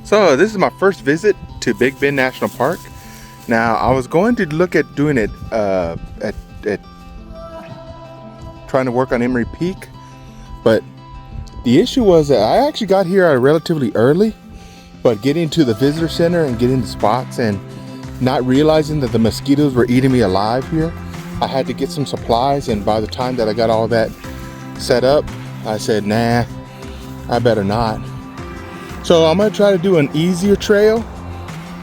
So this is my first visit to Big Bend National Park. Now I was going to look at doing it at trying to work on Emery Peak, but the issue was that I actually got here relatively early, but getting to the visitor center and getting the spots and not realizing that the mosquitoes were eating me alive here, I had to get some supplies, and by the time that I got all that set up, I said, nah, I better not. So I'm gonna try to do an easier trail,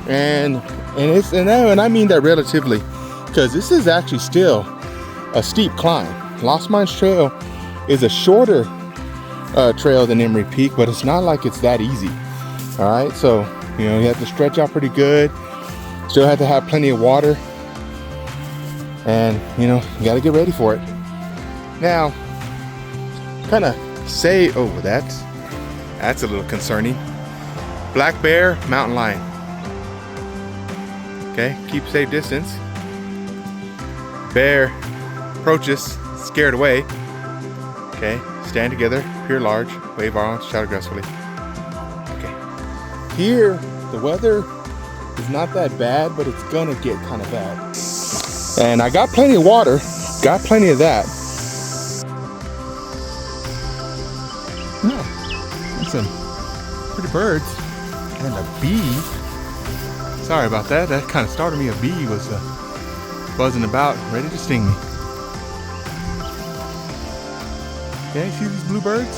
and I mean that relatively, because this is actually still a steep climb. Lost Mines Trail is a shorter trail than Emery Peak, but it's not like it's that easy. All right, so you have to stretch out pretty good. Still have to have plenty of water, and you got to get ready for it. Now, kind of say, oh, that's a little concerning. Black bear, mountain lion. Okay, keep safe distance. Bear approaches, scared away. Okay, stand together, appear large, wave arms, shout aggressively. Okay, here the weather is not that bad, but it's gonna get kind of bad. And I got plenty of water, got plenty of that. Yeah, some pretty birds. And a bee. Sorry about that. That kind of startled me. A bee was buzzing about, ready to sting me. Yeah, you see these bluebirds?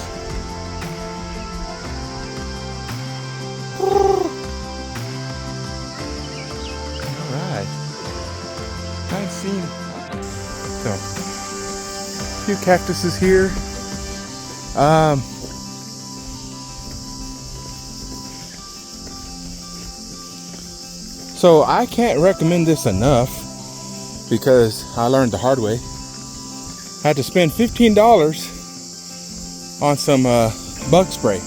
Alright. I've seen a few cactuses here. So I can't recommend this enough because I learned the hard way. I had to spend $15 on some bug spray.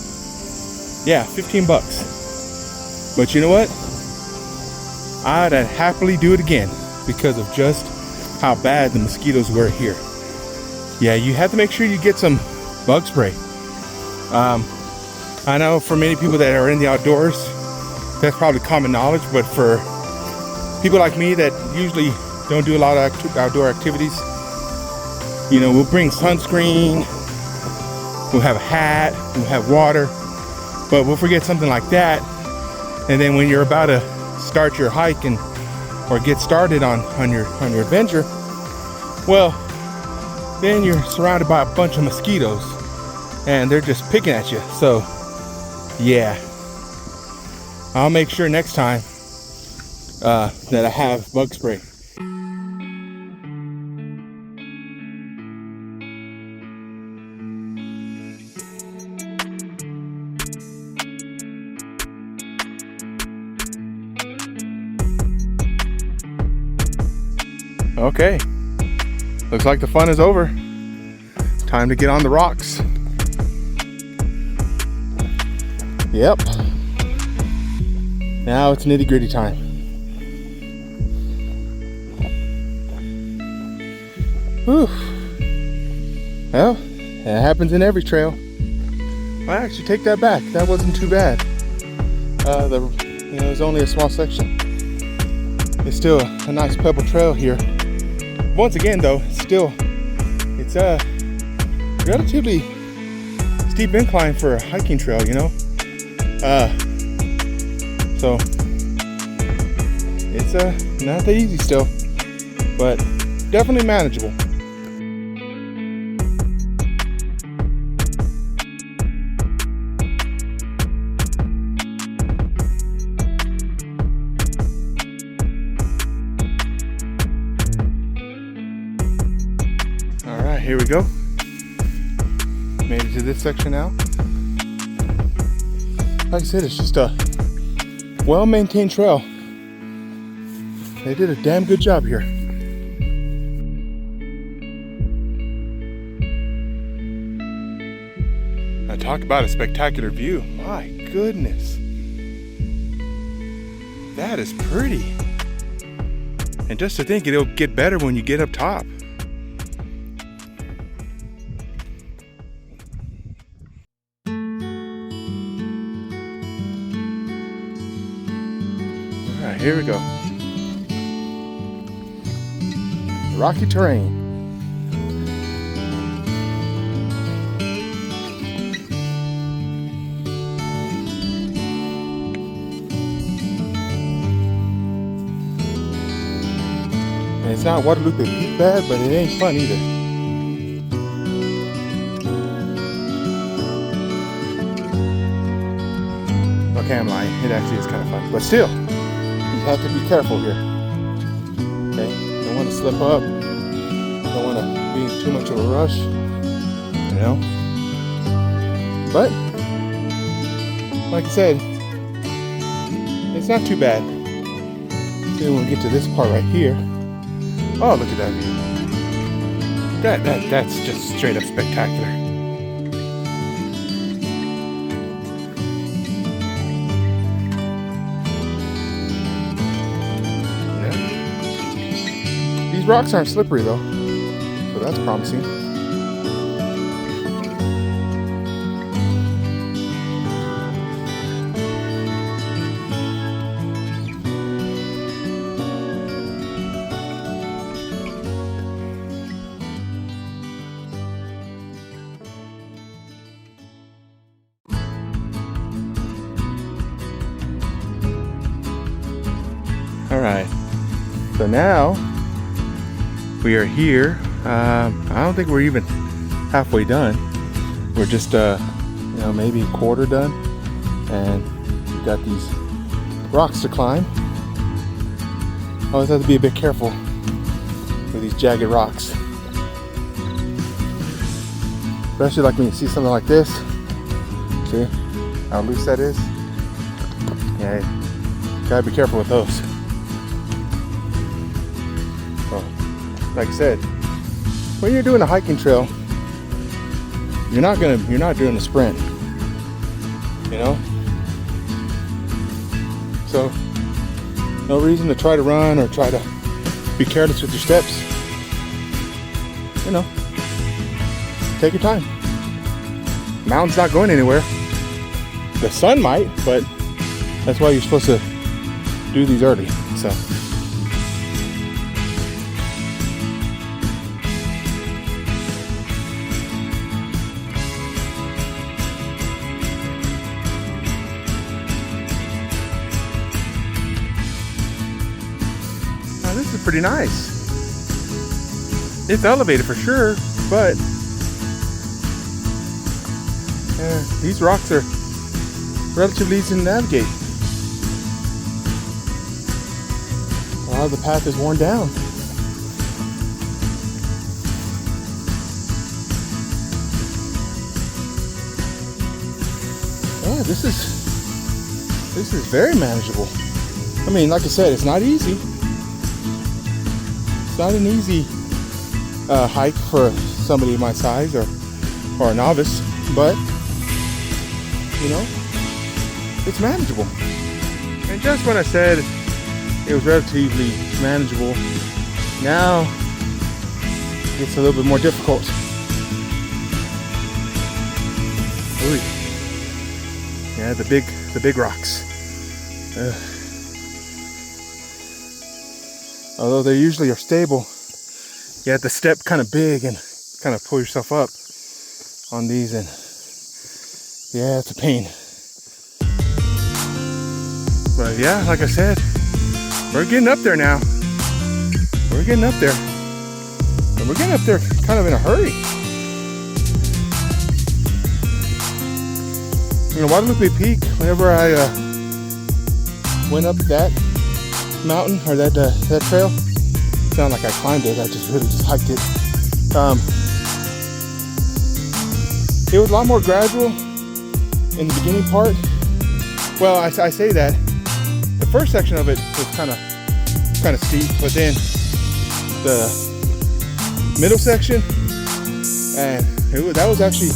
Yeah, 15 bucks. But you know what? I'd happily do it again because of just how bad the mosquitoes were here. Yeah, you have to make sure you get some bug spray. I know for many people that are in the outdoors, that's probably common knowledge, but for people like me that usually don't do a lot of outdoor activities, we'll bring sunscreen, we'll have a hat, we'll have water, but we'll forget something like that. And then when you're about to start your hike or get started on your adventure, well, then you're surrounded by a bunch of mosquitoes and they're just picking at you. So yeah, I'll make sure next time that I have bug spray. Okay, looks like the fun is over. Time to get on the rocks. Yep. Now it's nitty-gritty time. Whew. Well, it happens in every trail. I actually take that back. That wasn't too bad. It was only a small section. It's still a nice pebble trail here. Once again, though, it's a relatively steep incline for a hiking trail, So it's not that easy still, but definitely manageable. All right, here we go. Made it to this section now. Like I said, it's just a well-maintained trail. They did a damn good job here. I talk about a spectacular view. My goodness. That is pretty. And just to think it'll get better when you get up top. Alright, here we go. Rocky terrain. And it's not Guadalupe Peak bad, but it ain't fun either. Okay, I'm lying. It actually is kind of fun. But still, you have to be careful here. Okay? Don't want to slip up. Don't want to be in too much of a rush. You know? But, like I said, it's not too bad. See, when we get to this part right here. Oh, look at that view. That's just straight up spectacular. Yeah. These rocks aren't slippery though, so that's promising. All right, so now we are here. I don't think we're even halfway done. We're just, maybe a quarter done, and we've got these rocks to climb. Always have to be a bit careful with these jagged rocks, especially like when you see something like this. See how loose that is? Yeah, gotta be careful with those. Like I said, when you're doing a hiking trail, you're not doing a sprint, you know? So, no reason to try to run or try to be careless with your steps. You know, take your time. Mountain's not going anywhere. The sun might, but that's why you're supposed to do these early, so. This is pretty nice. It's elevated for sure, but these rocks are relatively easy to navigate. A lot of the path is worn down. Yeah, this is very manageable. I mean, like I said, it's not easy. It's not an easy hike for somebody my size or a novice, but you know, it's manageable. And just when I said it was relatively manageable, now it's a little bit more difficult. Ooh. Yeah, the big rocks. Although they usually are stable, you have to step kind of big and kind of pull yourself up on these, and yeah, it's a pain. But yeah, like I said, we're getting up there now. We're getting up there. And we're getting up there kind of in a hurry. You know, Guadalupe Peak, whenever I went up that mountain or that trail, it's not like I climbed it, I just really hiked it. It was a lot more gradual in the beginning part. Well, I say that the first section of it was kind of steep, but then the middle section, and that was actually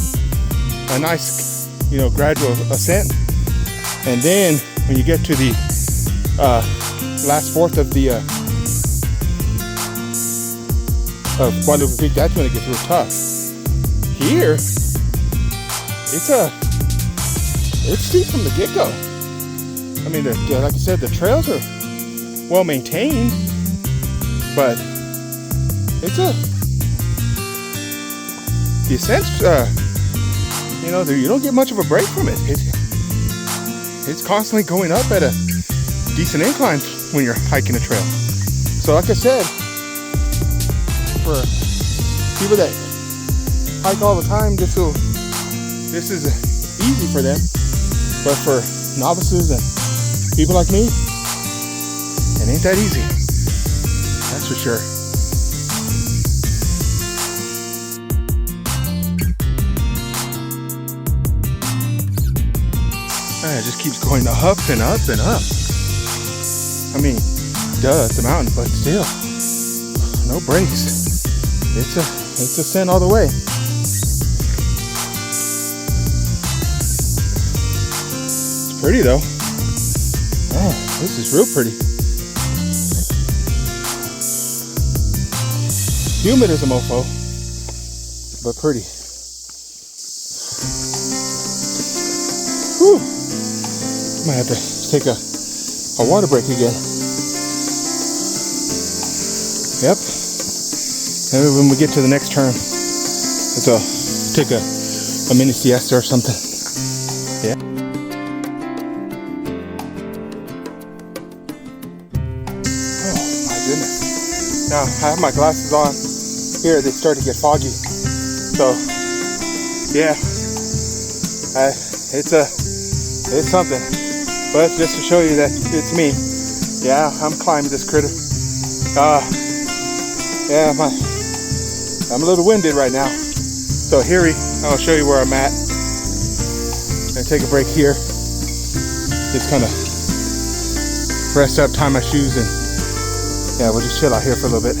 a nice, gradual ascent. And then when you get to the last fourth of the of Guadalupe Peak, that's when it gets real tough. Here, it's steep from the get-go. I mean, like I said, the trails are well maintained, but it's the ascent, you know, you don't get much of a break from it. It's constantly going up at a decent incline when you're hiking a trail. So like I said, for people that hike all the time, this is easy for them. But for novices and people like me, it ain't that easy. That's for sure. It just keeps going up and up and up. I mean, duh, it's a mountain, but still, no brakes. It's ascent all the way. It's pretty though. Oh, this is real pretty. Humid as a mofo, but pretty. Whew. Might have to take a water break again. Yep. Maybe when we get to the next turn, let's take a mini siesta or something. Yeah. Oh my goodness. Now I have my glasses on. Here they start to get foggy. So yeah, it's something. But just to show you that it's me. Yeah, I'm climbing this critter. Yeah, I'm a little winded right now. So here I'll show you where I'm at. Gonna take a break here. Just kind of rest up, tie my shoes, and yeah, we'll just chill out here for a little bit.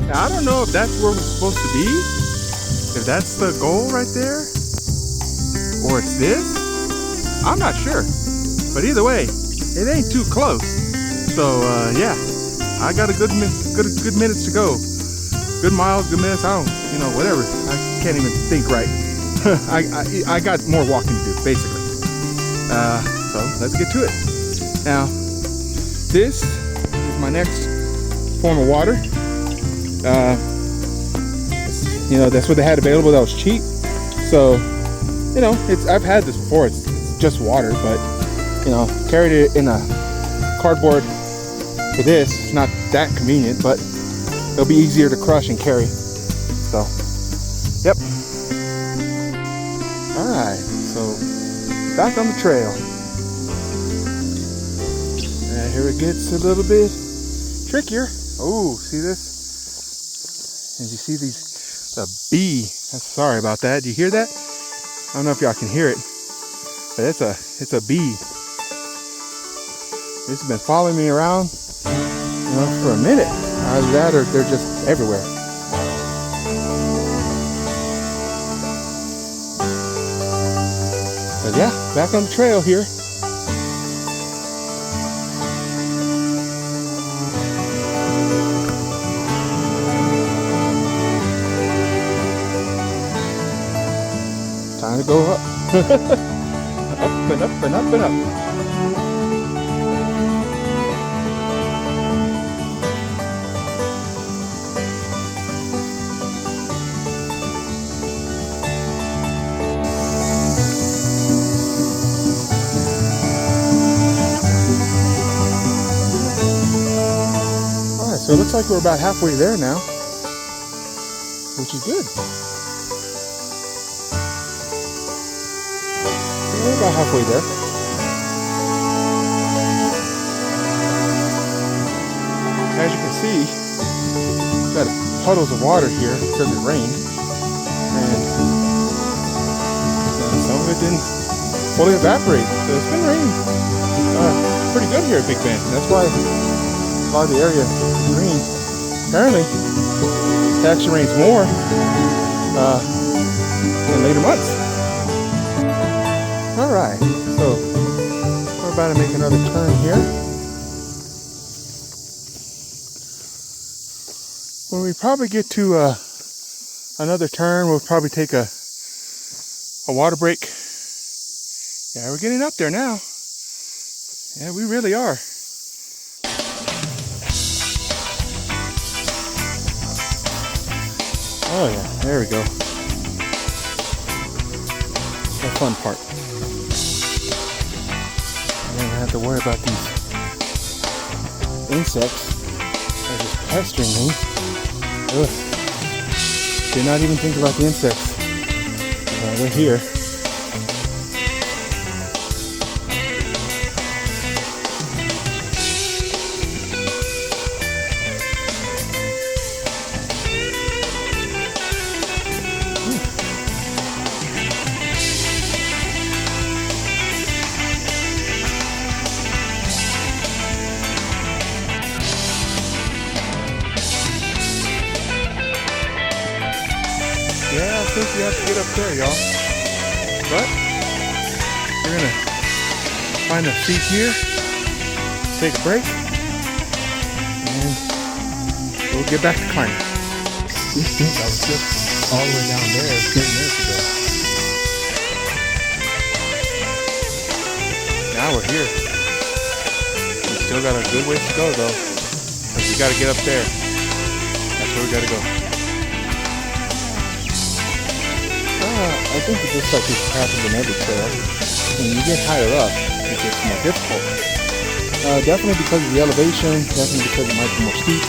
Now, I don't know if that's where we're supposed to be. If that's the goal right there, or it's this, I'm not sure. But either way, it ain't too close. So yeah, I got a good minutes to go. Good miles, good minutes. I don't, whatever. I can't even think right. I got more walking to do, basically. So let's get to it. Now, this is my next form of water. That's what they had available that was cheap. So, I've had this before. It's just water, but carried it in a cardboard for this. It's not that convenient, but it'll be easier to crush and carry. So, yep. All right, so back on the trail. And here it gets a little bit trickier. Oh, see this? And you see these? A bee. Sorry about that. Do you hear that? I don't know if y'all can hear it, but it's a bee. It's been following me around, for a minute. Either that or they're just everywhere. But yeah, back on the trail here. Time to go up. Up and up and up and up. Alright, so it looks like we're about halfway there now, which is good. We're about halfway there. As you can see, we've got puddles of water here because it rained. And some of it didn't fully evaporate. So it's been raining pretty good here at Big Bend. That's why a lot of the area is green. Apparently, it actually rains more in later months. Alright, so we're about to make another turn here. When we probably get to another turn, we'll probably take a water break Yeah, we're getting up there now. Yeah, we really are. Oh yeah, there we go. The fun part. I don't have to worry about these insects that are just pestering me. Ugh. Did not even think about the insects. They're here. Yeah, I think we have to get up there, y'all. But we're gonna find a seat here, take a break, and we'll get back to climbing. You think I was just all the way down there 10 minutes ago. Now we're here. We still got a good ways to go though, because we gotta get up there. That's where we gotta go. I think it's just like this happens in every trail. When you get higher up, it gets more difficult. Definitely because of the elevation, definitely because it might be more steep,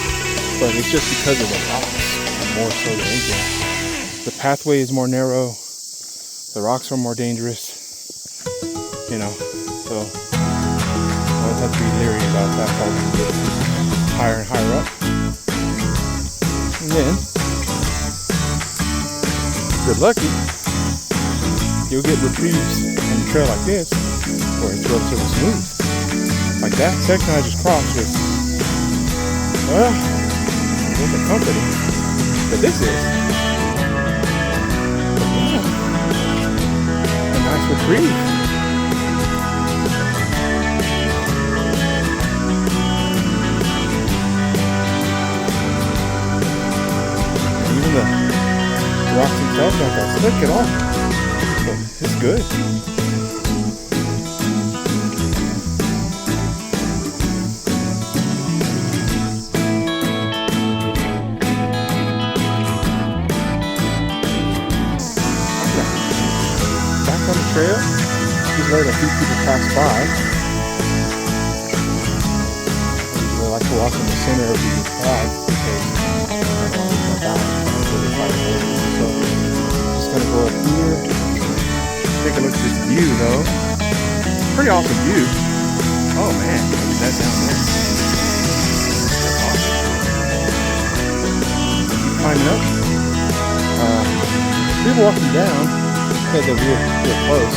but it's just because of the rocks, more so than anything. The pathway is more narrow, the rocks are more dangerous, you know, so you always have to be leery about that part when you get higher and higher up. And then, if you're lucky, you'll get reprieves on a trail like this, where it's relatively smooth. Like that section I just crossed was, well, it wasn't comforting, but this is. But yeah, a nice reprieve. And even the rocks themselves aren't that slick at all. It's good. Back on the trail, just let a few people pass by. I like to walk in the center of the path because I don't want to die. So just gonna go up here. Take a look at this view though. Pretty awesome view. Oh man, look at that down there. That's awesome. Keep climbing up. People walking down because they're real close.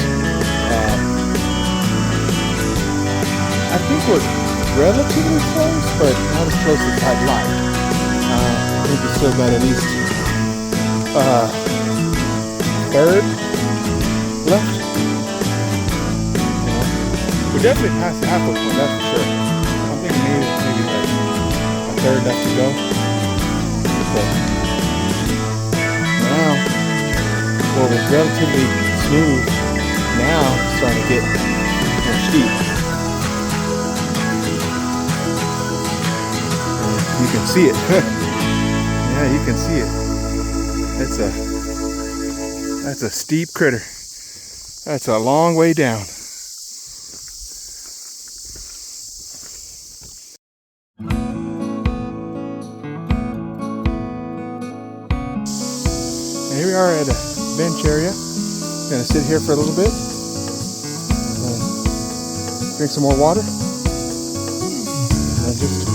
I think we're relatively close, but not as close as I'd like. I think we still got at least third left. We're definitely past the halfway point, that's for sure. I'm thinking maybe like a third left to go. So now, well, it was relatively smooth. Now it's starting to get more steep. And you can see it. Yeah, you can see it. That's a steep critter. That's a long way down. And here we are at a bench area. Gonna sit here for a little bit. And drink some more water. And just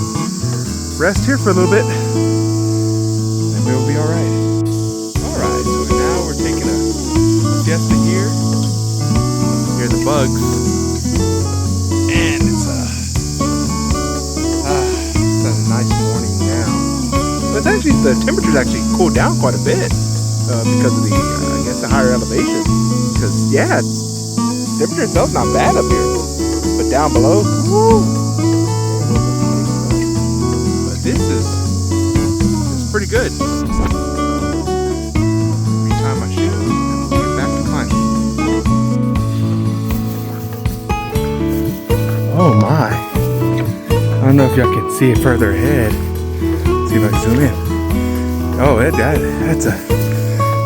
rest here for a little bit. And we'll be alright. Alright, so now we're taking a siesta here. Hear the bugs, and it's a nice morning now. But it's actually, the temperature's actually cooled down quite a bit because of the, I guess, the higher elevation. Because yeah, the temperature itself's not bad up here, but down below, woo! But this is pretty good. Retie my shoe and we'll get back to climbing. Oh my. I don't know if y'all can see it further ahead. Let's see if I can zoom in. Oh,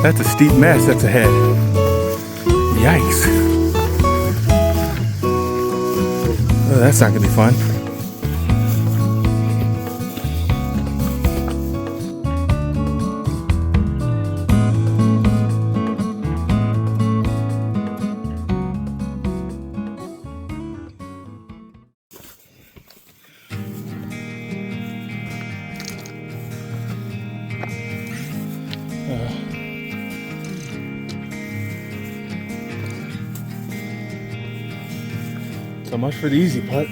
that's a steep mess that's ahead. Yikes. Oh, that's not gonna be fun. So much for the easy part.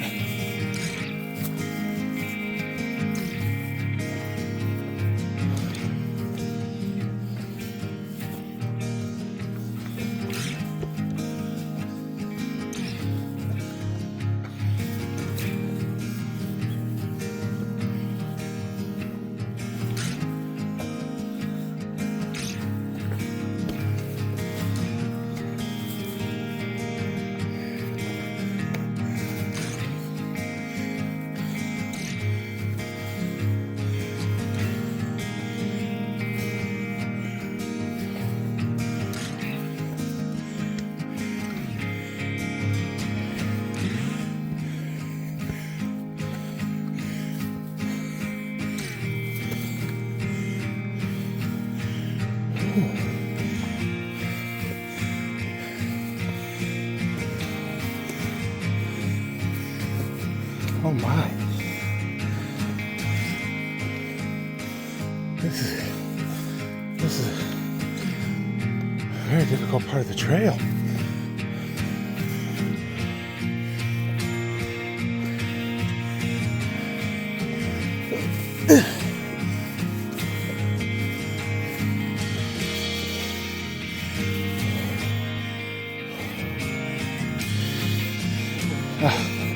Oh my. This is a very difficult part of the trail.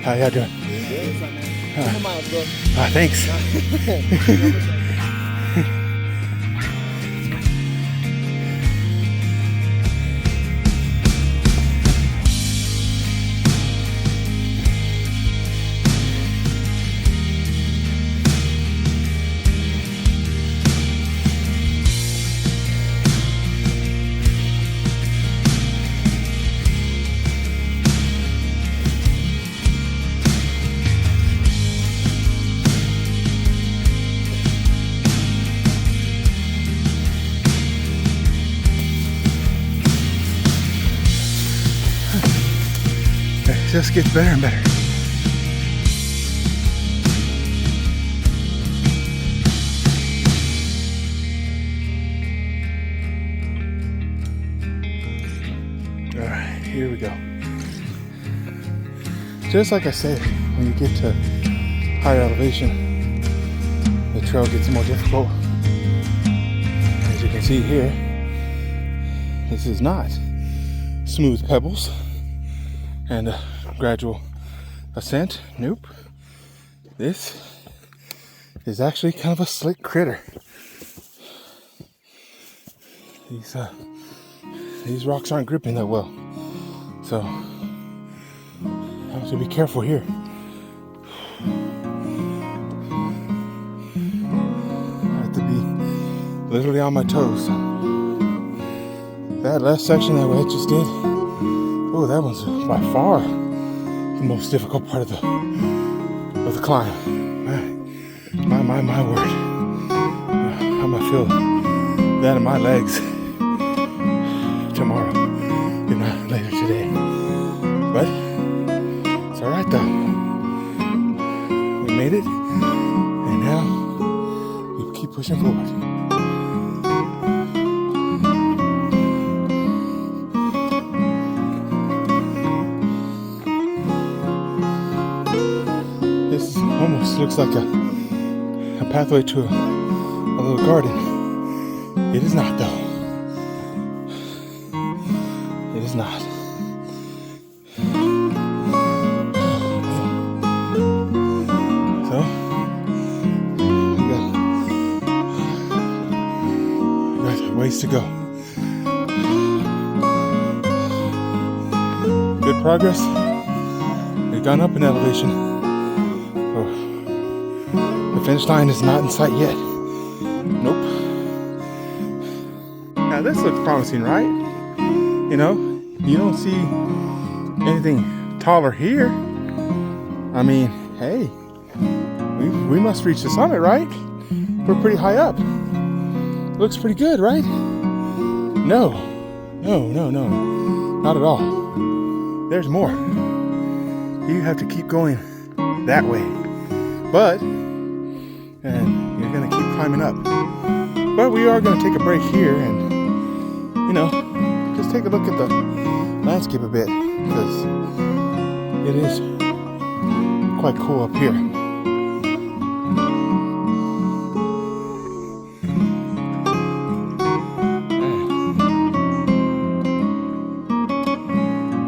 How y'all doing? Thanks. It just gets better and better. All right, here we go. Just like I said, when you get to higher elevation, the trail gets more difficult. As you can see here, this is not smooth pebbles and a gradual ascent. Nope. This is actually kind of a slick critter. These rocks aren't gripping that well, so I have to be careful here. I have to be literally on my toes. That last section that we just did, oh, that one's by far the most difficult part of the climb. My word. I'm gonna feel that in my legs tomorrow, if not later today. But it's all right though. We made it, and now we keep pushing forward. Almost looks like a pathway to a little garden. It is not, though. It is not. So, we got ways to go. Good progress. We We've gone up in elevation. Oh, the finish line is not in sight yet. Nope. Now this looks promising, right? You know, you don't see anything taller here. I mean, hey, we must reach the summit, right? We're pretty high up. Looks pretty good, right? No, not at all. There's more. You have to keep going that way, and you're gonna keep climbing up. But we are gonna take a break here and, you know, just take a look at the landscape a bit, because it is quite cool up here.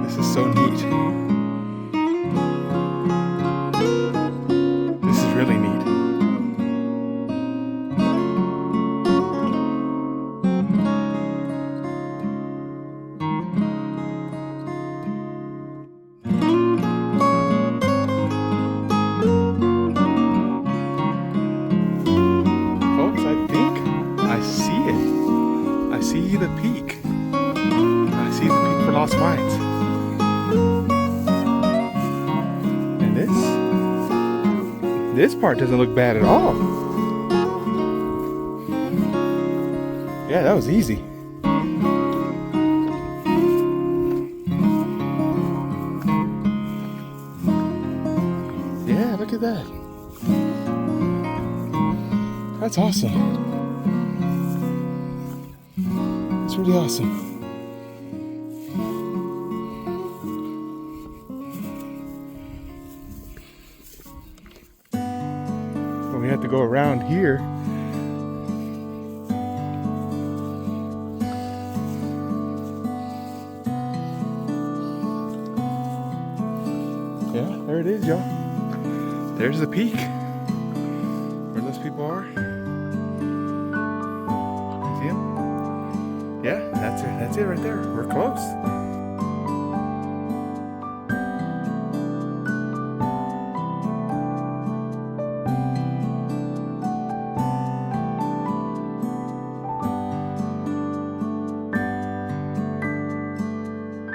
This is so neat. This is really neat. I see the peak. I see the peak for Lost Mines. And this part doesn't look bad at all. Yeah, that was easy. Yeah, look at that. That's awesome. It's really awesome. Well, we have to go around here. Yeah, there it is, y'all. There's the peak. Where those people are. See them? Yeah, that's it. That's it right there. We're close.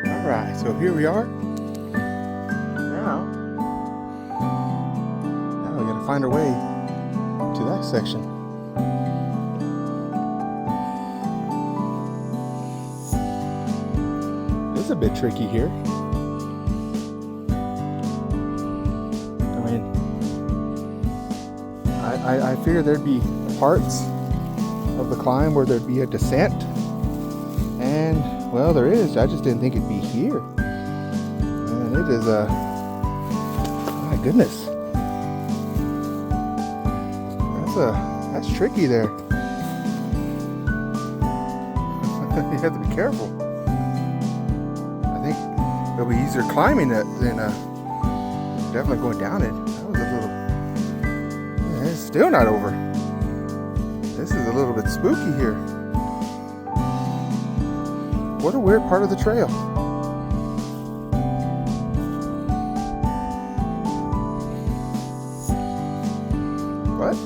All right, so here we are. Now we gotta find our way to that section. It's a bit tricky here. I mean, I figured there'd be parts of the climb where there'd be a descent, and well, there is. I just didn't think it'd be here. And it is my goodness, that's tricky there. You have to be careful. It'll be easier climbing it than definitely going down it. That was a little. Yeah, it's still not over. This is a little bit spooky here. What a weird part of the trail. But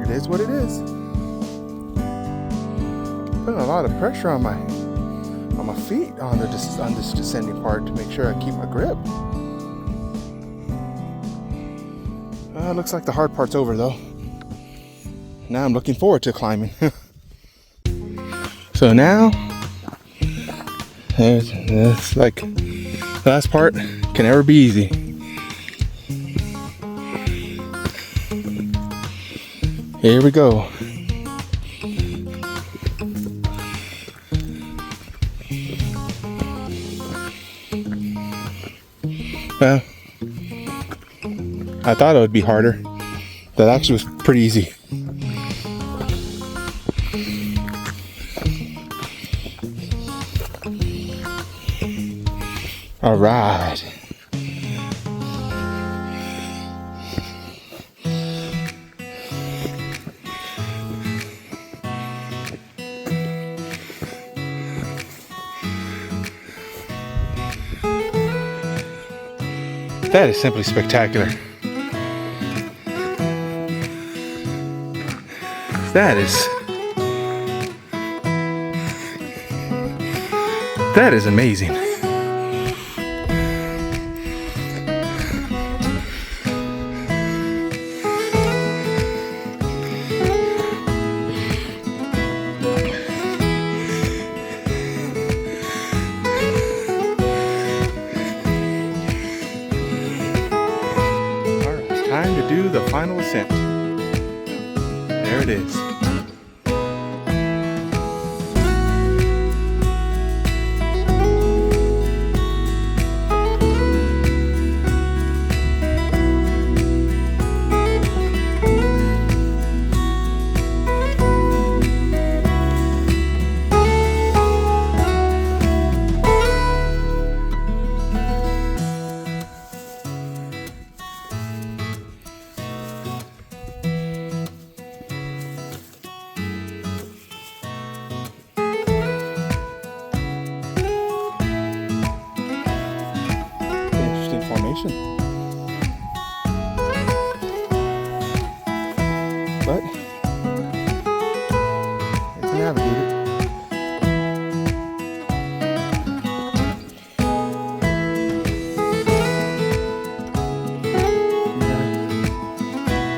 it is what it is. Putting a lot of pressure on my feet on this descending part to make sure I keep my grip. Looks like the hard part's over though. Now I'm looking forward to climbing. So now it's like the last part can never be easy. Here we go. Well, I thought it would be harder. That actually was pretty easy. All right. That is simply spectacular. That is amazing. All right, time to do the final ascent. There it is. Formation, but I can navigate it.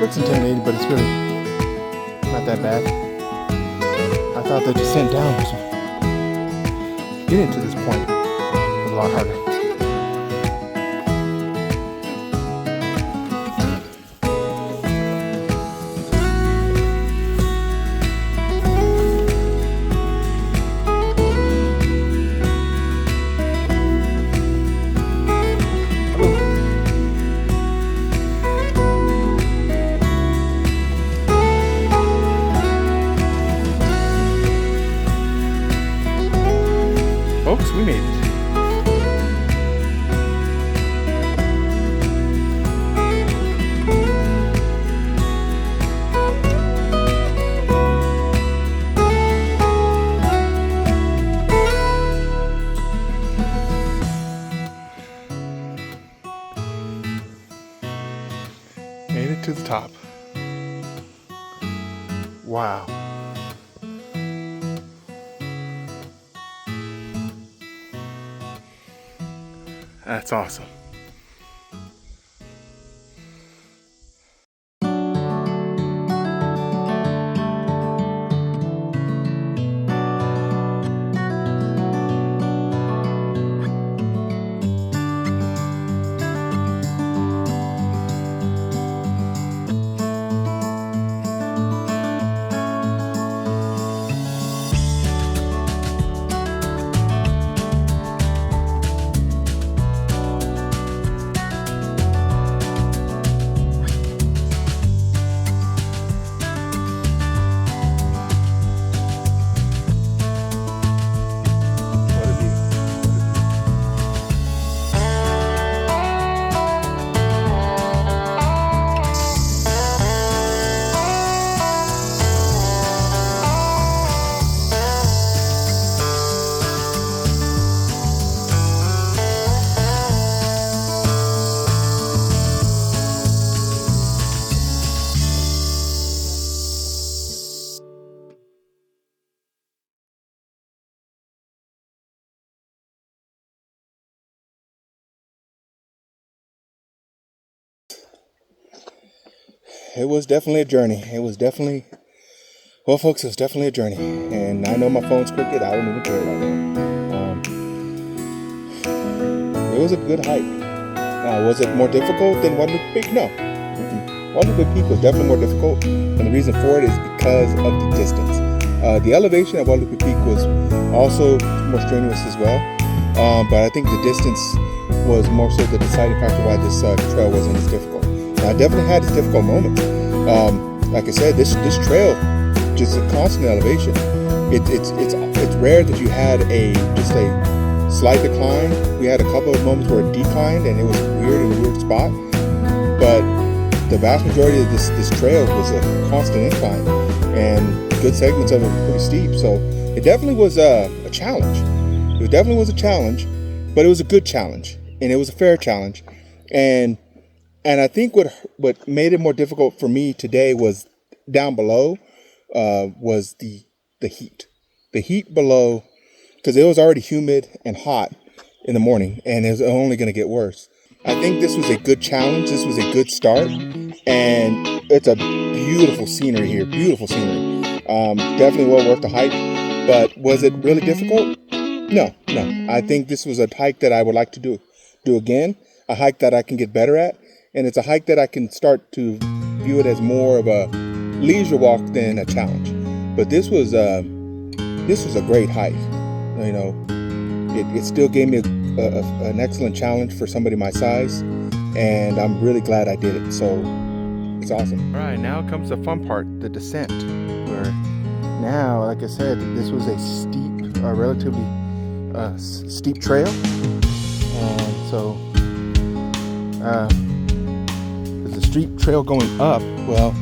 Looks intimidating, but it's really not that bad. I thought the descent down was getting to this point was a lot harder. Folks, we made it. Made it to the top. Wow. That's awesome. It was definitely a journey. Well, folks, it was definitely a journey. And I know my phone's crooked. I don't even care about that. It was a good hike. Now, was it more difficult than Guadalupe Peak? No. Guadalupe Peak was definitely more difficult. And the reason for it is because of the distance. The elevation at Guadalupe Peak was also more strenuous as well. But I think the distance was more so the deciding factor why this trail wasn't as difficult. Now, I definitely had its difficult moments. Like I said, this trail, just a constant elevation. It's rare that you had just a slight decline. We had a couple of moments where it declined and it was weird in a weird spot. But the vast majority of this trail was a constant incline, and good segments of it were pretty steep. So it definitely was a challenge. It definitely was a challenge, but it was a good challenge, and it was a fair challenge. And I think what made it more difficult for me today was down below, was the heat. The heat below, because it was already humid and hot in the morning, and it was only going to get worse. I think this was a good challenge. This was a good start, and it's a beautiful scenery here. Beautiful scenery. Definitely well worth the hike. But was it really difficult? No. I think this was a hike that I would like to do again. A hike that I can get better at, and it's a hike that I can start to view it as more of a leisure walk than a challenge. But this was a great hike. You know, it still gave me an excellent challenge for somebody my size, and I'm really glad I did it. So it's awesome. All right, now comes the fun part, the descent. Where now, like I said, this was a steep, relatively steep trail, and so there's a steep trail going up. Well,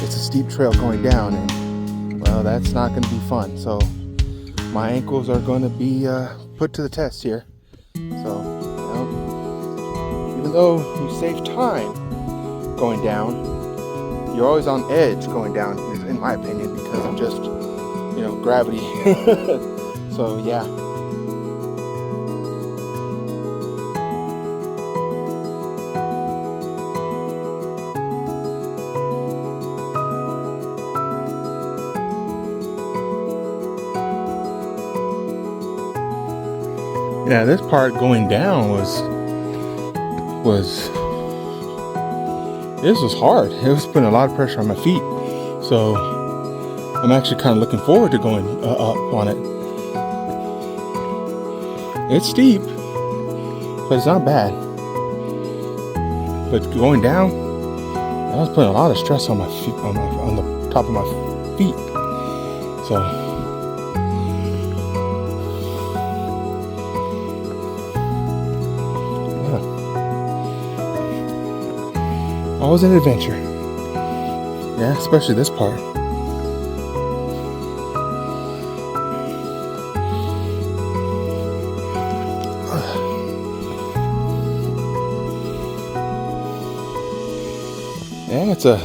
it's a steep trail going down, and well, that's not going to be fun. So my ankles are going to be put to the test here. So, you know, even though you save time going down, you're always on edge going down, in my opinion, because of just, you know, gravity. So yeah. Yeah, this part going down was hard. It was putting a lot of pressure on my feet. So I'm actually kind of looking forward to going up on it. It's steep, but it's not bad. But going down, I was putting a lot of stress on my feet, on the top of my feet. So. Always an adventure. Yeah, especially this part. Yeah, it's a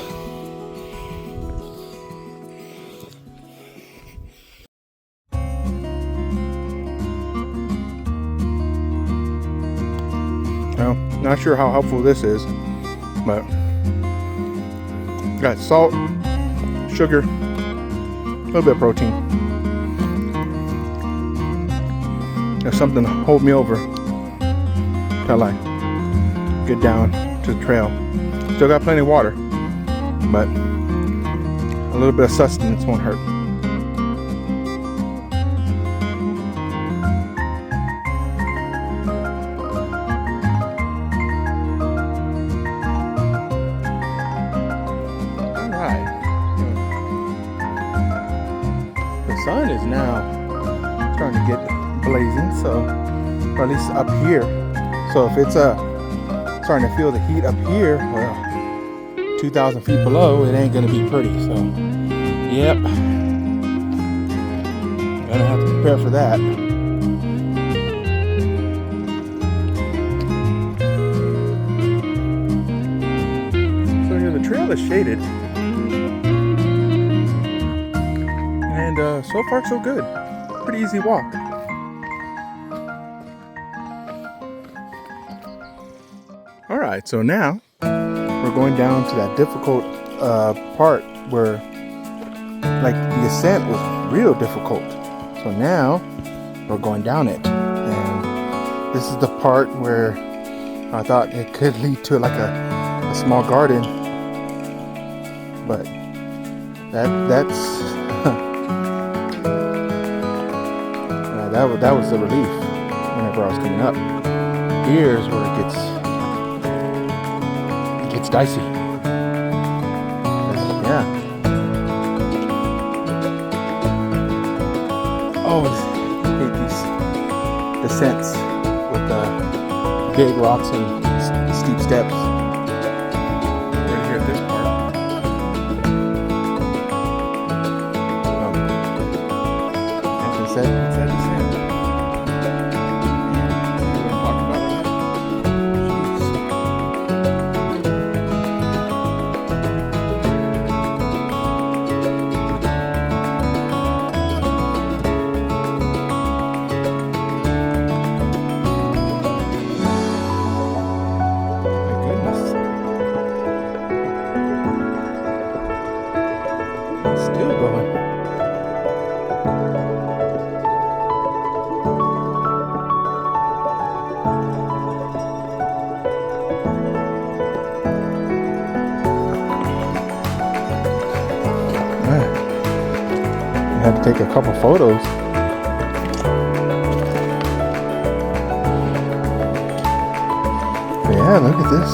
well, not sure how helpful this is, but got salt, sugar, a little bit of protein. There's something to hold me over till I get down to the trail. Still got plenty of water, but a little bit of sustenance won't hurt. The sun is now starting to get blazing, so, or at least up here. So if it's starting to feel the heat up here, well, 2,000 feet below, it ain't gonna be pretty. So, yep, gonna have to prepare for that. So here, the trail is shaded. And so far so good. Pretty easy walk. All right, so now we're going down to that difficult part where, like, the ascent was real difficult. So now we're going down it, and this is the part where I thought it could lead to like a small garden, but that's that was the relief whenever I was coming up. Here's where it gets dicey. Yeah. Always hate these descents with big rocks and steep steps. Right here at this part. As I said, it's that descent. had to take a couple photos. But yeah, look at this.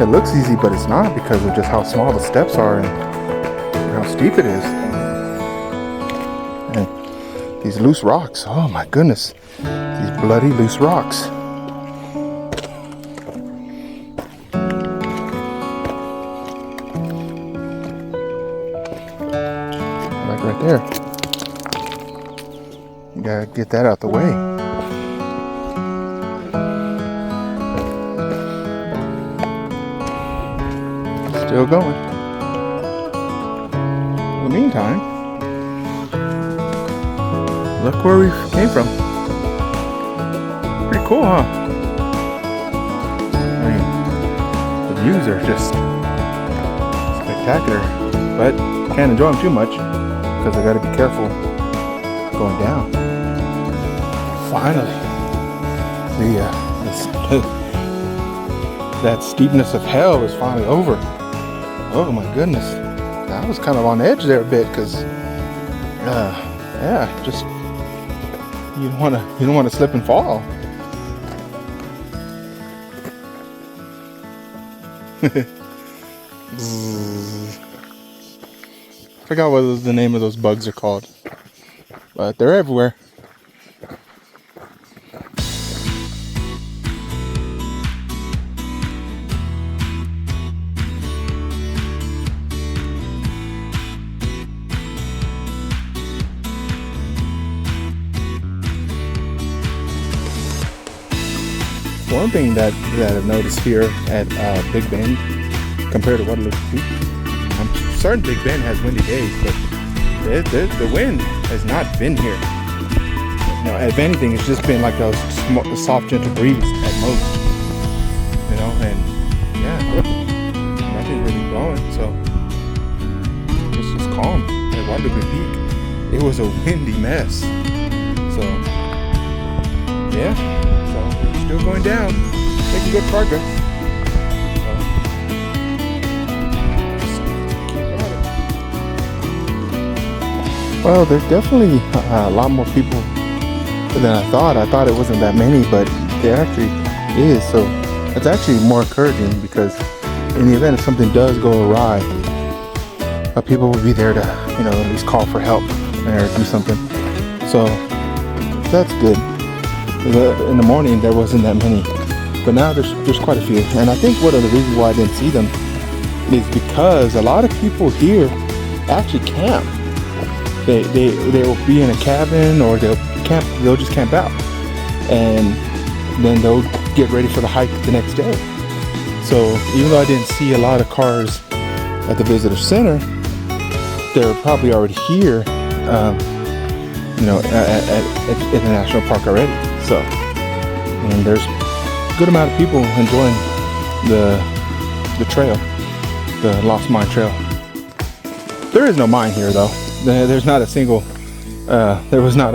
It looks easy, but it's not, because of just how small the steps are and how steep it is. And these loose rocks. Oh my goodness. These bloody loose rocks. Like right there. You gotta get that out the way. Still going. In the meantime, look where we came from. Pretty cool, huh? I mean, the views are just spectacular, but can't enjoy them too much because I gotta be careful going down. Finally, that steepness of hell is finally over. Oh my goodness, I was kind of on edge there a bit because, yeah, just you don't want to slip and fall. Forgot what the name of those bugs are called, but they're everywhere. One thing that I've noticed here at Big Bend compared to Guadalupe Peak, I'm certain Big Bend has windy days, but the wind has not been here. You know, if anything, it's just been like a soft, gentle breeze at most. You know, and yeah, look, nothing really blowing, so it's just calm. At Guadalupe Peak, it was a windy mess. So yeah. Still going down, making good progress. So, just keep at it. Well, there's definitely a lot more people than I thought. I thought it wasn't that many, but there actually is. So it's actually more encouraging because in the event if something does go awry, people will be there to, you know, at least call for help or do something. So that's good. In the morning there wasn't that many, but now there's quite a few, and I think one of the reasons why I didn't see them is because a lot of people here actually camp. They will be in a cabin or they'll just camp out, and then they'll get ready for the hike the next day. So even though I didn't see a lot of cars at the visitor center, they're probably already here, you know, at the national park already. So, and there's a good amount of people enjoying the trail, the Lost Mine Trail. There is no mine here, though. There's not a single. There was not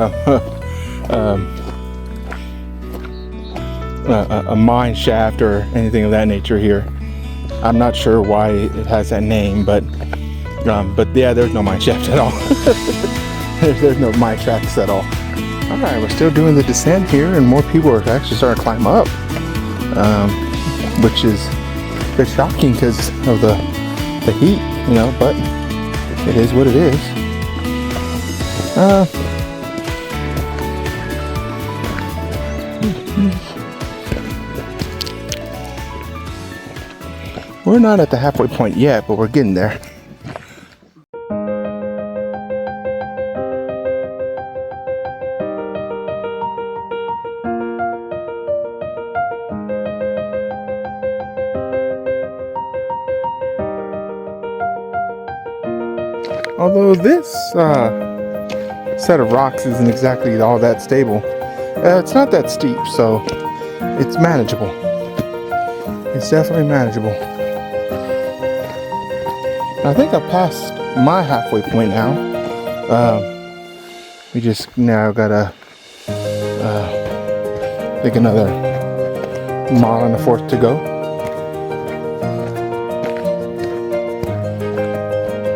a mine shaft or anything of that nature here. I'm not sure why it has that name, but yeah, there's no mine shaft at all. There's no mine tracks at all. Alright, we're still doing the descent here, and more people are actually starting to climb up, which is a bit shocking because of the heat, you know, but it is what it is. We're not at the halfway point yet, but we're getting there. Although this set of rocks isn't exactly all that stable, it's not that steep, so it's manageable. It's definitely manageable. I think I passed my halfway point now. We just now gotta think another mile and a fourth to go.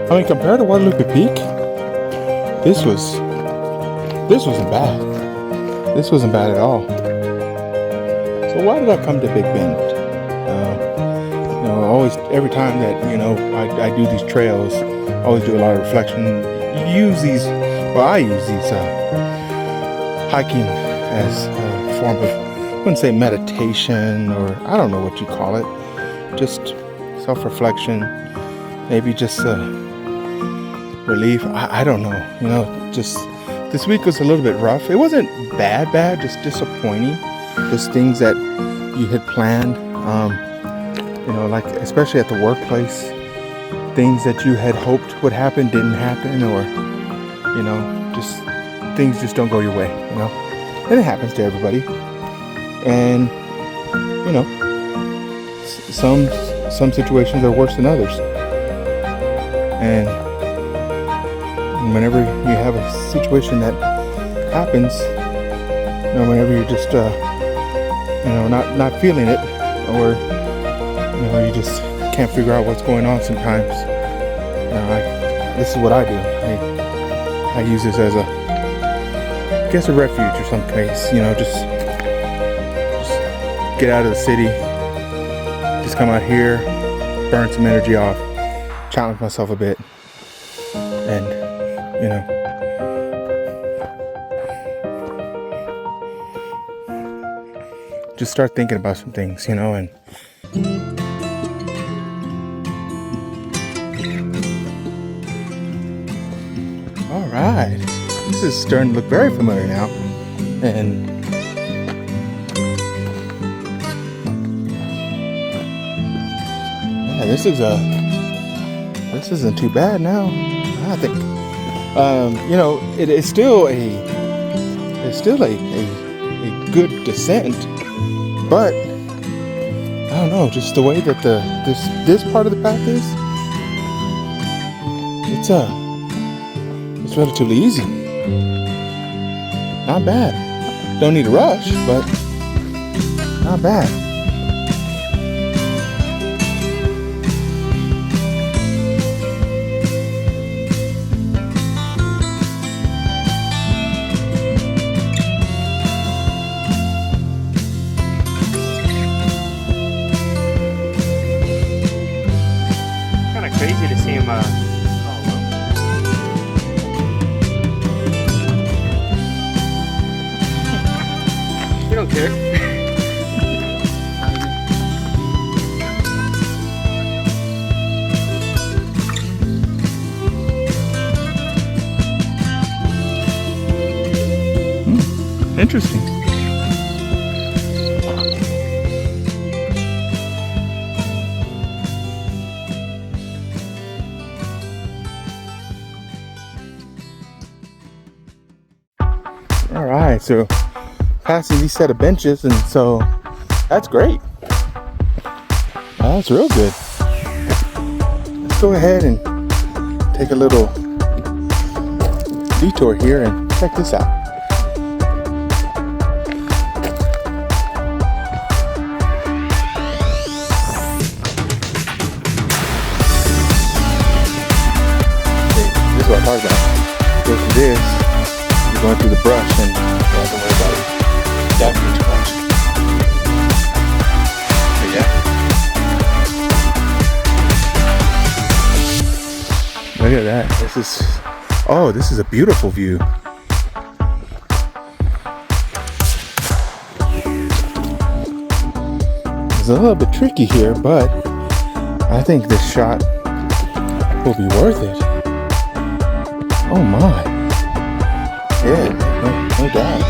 I mean, compared to Guadalupe Peak, this wasn't bad. This wasn't bad at all. So why did I come to Big Bend? Always, every time that, I do these trails, I always do a lot of reflection. I use these hiking as a form of, I wouldn't say meditation, or I don't know what you call it, just self-reflection, maybe just relief. I don't know, just this week was a little bit rough. It wasn't bad, just disappointing. Just things that you had planned, like especially at the workplace, things that you had hoped would happen didn't happen, or just things just don't go your way, and it happens to everybody. And some situations are worse than others, and whenever you have a situation that happens, whenever you're just not feeling it, or you just can't figure out what's going on sometimes, this is what I do. I use this as a refuge or some place, just get out of the city, just come out here, burn some energy off, challenge myself a bit, and just start thinking about some things, and all right, this is starting to look very familiar now, and yeah, this isn't too bad now, I think. It's still a good descent, but I don't know, just the way that this part of the path is, it's relatively easy. Not bad. Don't need a rush, but not bad. Crazy to see him you don't care. Interesting. All right, so passing these set of benches, and so that's great. That's real good. Let's go ahead and take a little detour here and check this out. This is what I'm talking about. Go through this. You're going through the brush, and you don't have to worry about it damping too much. But yeah. Look at that. This is a beautiful view. It's a little bit tricky here, but I think this shot will be worth it. Oh my. Yeah, no doubt.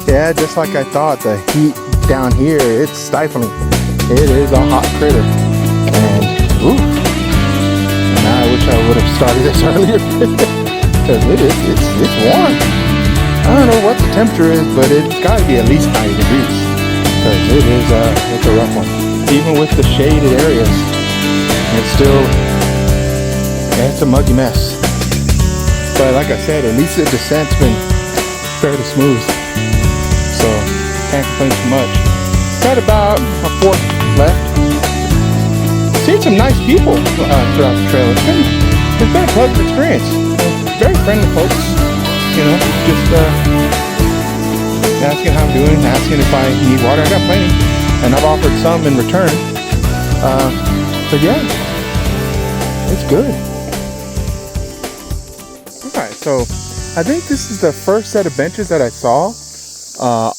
Yeah, just like I thought, the heat down here, it's stifling. It is a hot critter. And, ooh, and I wish I would have started this earlier because it's warm. I don't know what the temperature is, but it's got to be at least 90 degrees because it's a rough one. Even with the shaded areas, it's a muggy mess. But like I said, at least the descent's been fairly smooth, so can't complain too much. Got about a fourth left. Seen some nice people throughout the trail. It's been a pleasant experience. Very friendly folks, you know, just asking how I'm doing, asking if I need water. I got plenty, and I've offered some in return. But yeah, it's good. Alright, so I think this is the first set of benches that I saw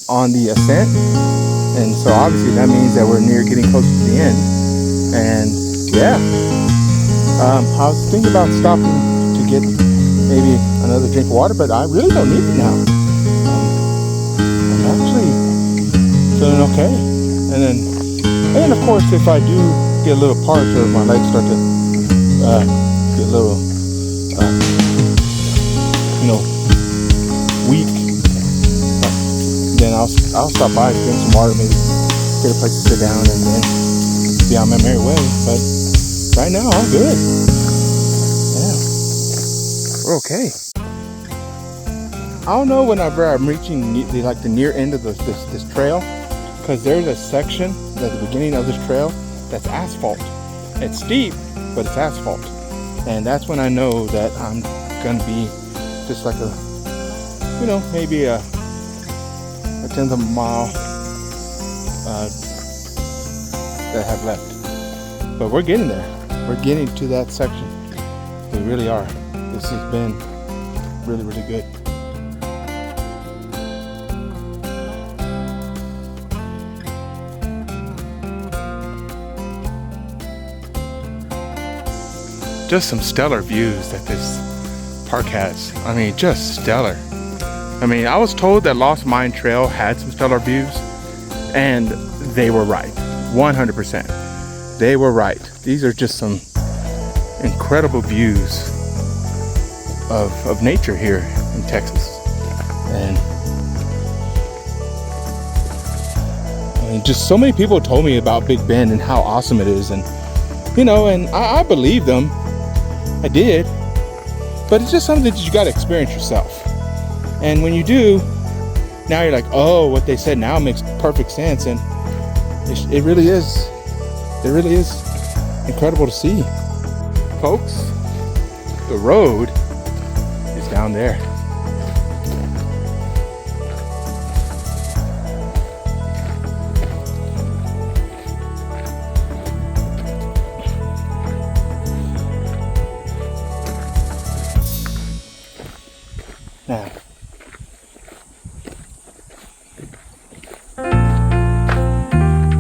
on the ascent. And so obviously that means that we're near getting close to the end. And yeah, I was thinking about stopping to get maybe another drink of water, but I really don't need it now. I'm actually feeling okay. And then of course, if I do get a little parched or my legs start to get a little, weak, then I'll stop by to drink some water, maybe get a place to sit down, and then be on my merry way. But right now, I'm good. Yeah, we're okay. I don't know whenever I'm reaching the near end of this trail, because there's a section at the beginning of this trail that's asphalt. It's steep, but it's asphalt, and that's when I know that I'm gonna be just like maybe a tenth of a mile that I have left. But we're getting there. We're getting to that section. We really are. This has been really, really good. Just some stellar views that this park has. I mean, just stellar. I mean, I was told that Lost Mine Trail had some stellar views, and they were right. 100%. They were right. These are just some incredible views of nature here in Texas. And I mean, just so many people told me about Big Bend and how awesome it is, and and I believe them. I did, but it's just something that you got to experience yourself. And when you do, now you're like, oh, what they said now makes perfect sense, and it really is. It really is incredible to see, folks. The road is down there. Now,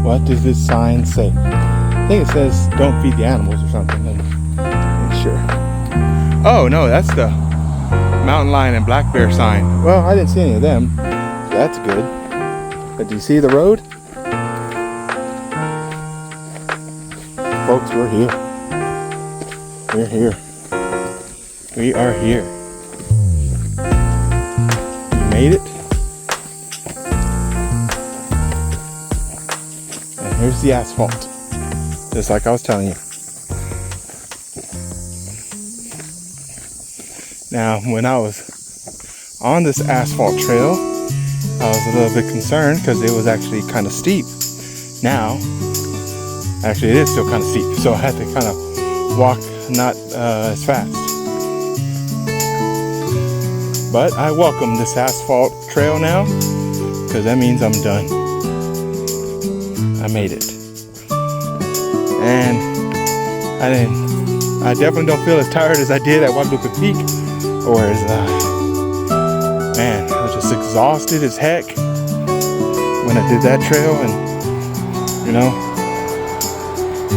what does this sign say? I think it says don't feed the animals or something. I'm not sure. Oh no, that's the mountain lion and black bear sign. Well, I didn't see any of them, so that's good. But do you see the road? Folks, we're here. We're here. We are here. Made it. And here's the asphalt, just like I was telling you. Now, when I was on this asphalt trail, I was a little bit concerned because it was actually kind of steep. Now, actually it is still kind of steep, so I had to kind of walk not as fast. But I welcome this asphalt trail now, because that means I'm done. I made it. And I definitely don't feel as tired as I did at Guadalupe Peak, or as, man, I was just exhausted as heck when I did that trail, and,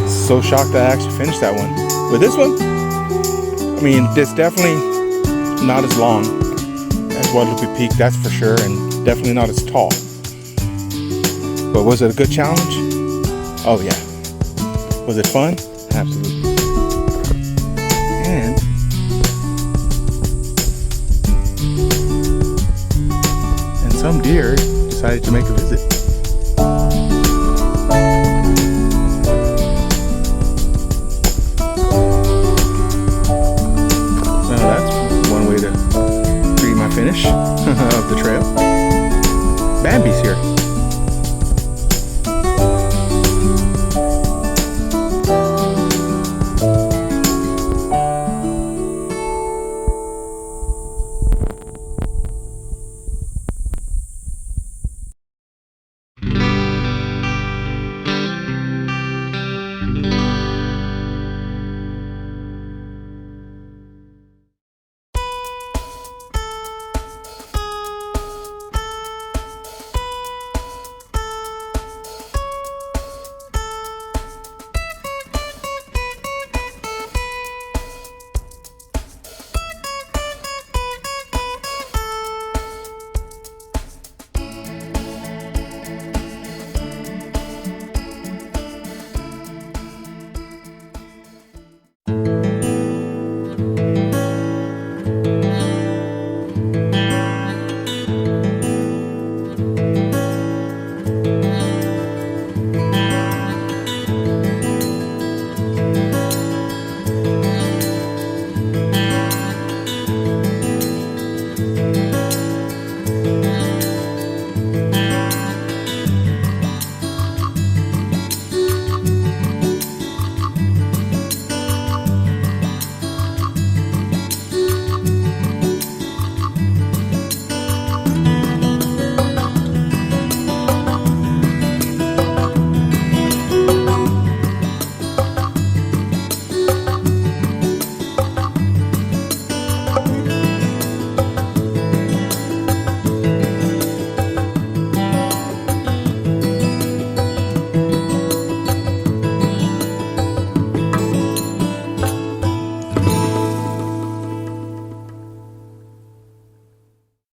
so shocked that I actually finished that one. But this one, I mean, it's definitely not as long as Guadalupe Peak, that's for sure, and definitely not as tall. But was it a good challenge? Oh yeah. Was it fun? Absolutely. And some deer decided to make a visit. Well, that's one way to greet my finish of the trail. Bambi's here.